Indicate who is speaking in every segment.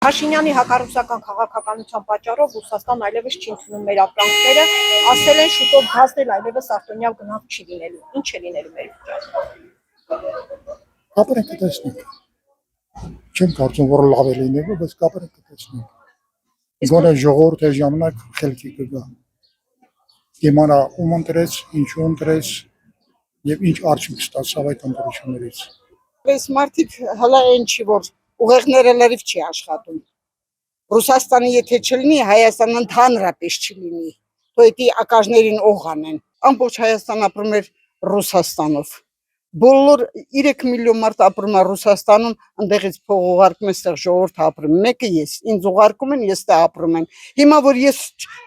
Speaker 1: Փաշինյանի հակառուսական քաղաքականության պատճառով Ռուսաստան այլևս չի ընդունում մեր ապրանքները, ասել են շուտով գազն էլ այլևս արտոնյալ գնանք չի լինելու։ Ինչ է լինելու մեր վիճակը։
Speaker 2: Կապրենք կտեսնենք։ Չեմ կարծում, որ լավ է լինելու, բայց կապրենք կտեսնենք։ Գոնե ժողովրդի ժամանակ խելքի կգա։ Իմանա ում ընտրեց, ինչու ընտրեց եւ ինչ արդյունք ստացավ այդ ընտրություններից։
Speaker 3: Այս մարդիկ հələ այն չի, որ ուղեղները լրիվ չի աշխատում։ Ռուսաստանի եթե չլինի, Հայաստանը ընդհանրապես չլինի։ Թող էդի ակաժներին օղ անեն։ Ամբողջ Հայաստան ապրում էր Ռուսաստանով։ Բոլոր 3 միլիոն մարդ ապրում է Ռուսաստանում, ընդեղից փող ուղարկում են, այդտեղ ժողովուրդը ապրում։ Մեկը ես, ինձ ուղարկում են, ես դա ապրում եմ։ Հիմա որ ես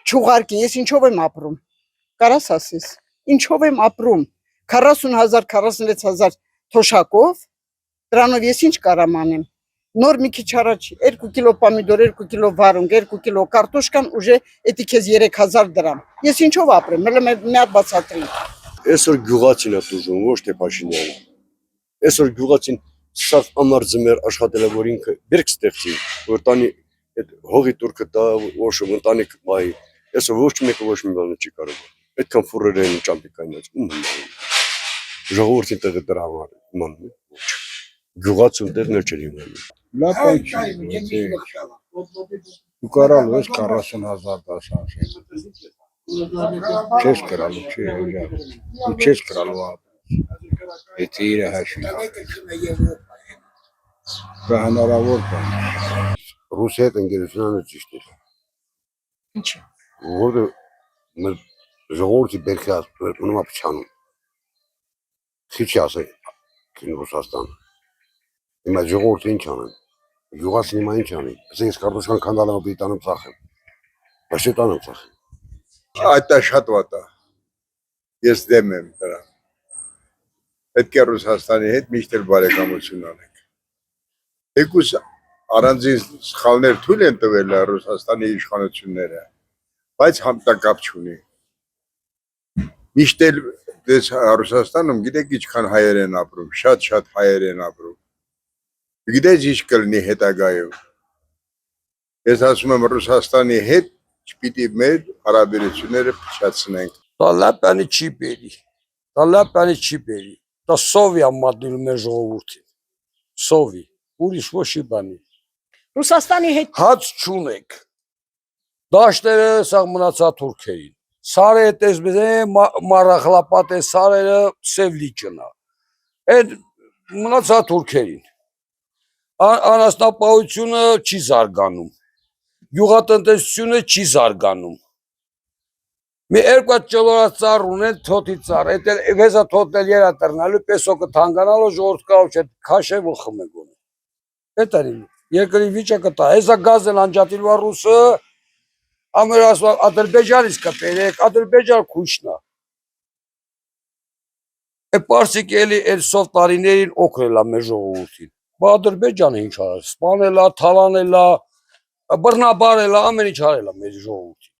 Speaker 3: չուղարկի, ես ինչով եմ ապրում։ Կարաս ասես, ինչով եմ ապրում։ 40,000, 46,000 թոշակով, դրանով ես ինչ կարամ անեմ։ Նոր մի քիչ առաջ 2 կիլո պամիդոր, 2 կիլո վարունգ, 2 կիլո կարտոշկան ուժե էդի քեզ 3000 դրամ։ Ես ինչով ապրեմ, հələ մի հատ բացատրի։
Speaker 4: Այսօր գյուղացին է դժում, ոչ թե Փաշինյանը։ Այսօր գյուղացին սա ամար ձմեր աշխատել է, որ ինքը բերք ստեղծի, որ տանի այդ հողի турքը դա ոչ ընտանիք բայ։ Այսօր ոչ մեկը ոչ մի բան չի կարող։ Այդքան ֆուրեր են ճամպիկայնած։ Ժողովրդին տեղը դրա համար իման ոչ։ Գյուղացուն տեղն էլ չէր իմանում։
Speaker 2: Լավ չի։ Դու կարալ ես 40,000 դաշանշեն։ Չես կրալու, չի հոժար։ Դու չես կրալու եթե իր հաշվի։ Դա հնարավոր բան։
Speaker 4: Ռուսիա հետ ընկերությունը ճիշտ է։
Speaker 1: Ինչ։
Speaker 4: Որը ժողովրդի բերքի ունում է փչանում։ Քիչ ասեք Ռուսաստան։ Հիմա ժողովուրդը ինչ անեն։ Գյուղացին հիմա ինչ անի։ Ասենք կարտոշկան քանդալը պիտանում ծախեմ։ Բայց չտանում ծախեմ։
Speaker 5: Այդ է շատ վատ է։ Ես դեմ եմ դրան։ Պետք է Ռուսաստանի հետ միշտ էլ բարեկամություն անենք։ Եկուս առանձին սխալներ թույլ են տվել Ռուսաստանի իշխանությունները, բայց համտակապ չունի։ Միշտ էլ դες Ռուսաստանում գիտեք ինչքան հայեր են ապրում, շատ հայեր են ապրում։ Գիտես ինչ կլինի հետագայում։ Ես ասում եմ Ռուսաստանի հետ չպիտի մեր հարաբերությունները փչացնենք։
Speaker 6: Տալապյանի չի բերի։ Տալապյանի չի բերի։ Դա սովի ամատնում է ժողովրդին։ Սովի։ Ուրիշ ոչի բանի։
Speaker 1: Ռուսաստանի հետ
Speaker 6: Հաց չունեք։ Դաշտերը սա մնացա թուրքերին։ Սարը տեսպես է մարախլապատ է սարերը սև լիճնա։ Այդ մնացա թուրքերին։ Անասնապահությունը չի զարգանում, գյուղատնտեսությունը չի զարգանում։ Մի երկու ճոլորածառ ունեն թոթի ծառ, այդ վեզա թոթն էլ երա տրնալու պեսոկը թանկանալու ժողովուրդ կարող չէ քաշե ու խմե գոնե։ Այդ է երկրի վիճակը տա, հեսա գազն անջատիլվա ռուսը, ամերասվա Ադրբեջանից կպերեք, Ադրբեջան քուշնա։ Է պարսիկ էլի էլ սով տարիներին օգրել է մեր ժողովրդին։ Ադրբեջանը ինչ արել, սպանել է, թալանել է, բռնաբարել է, ամեն ինչ արել է մեր ժողովրդին։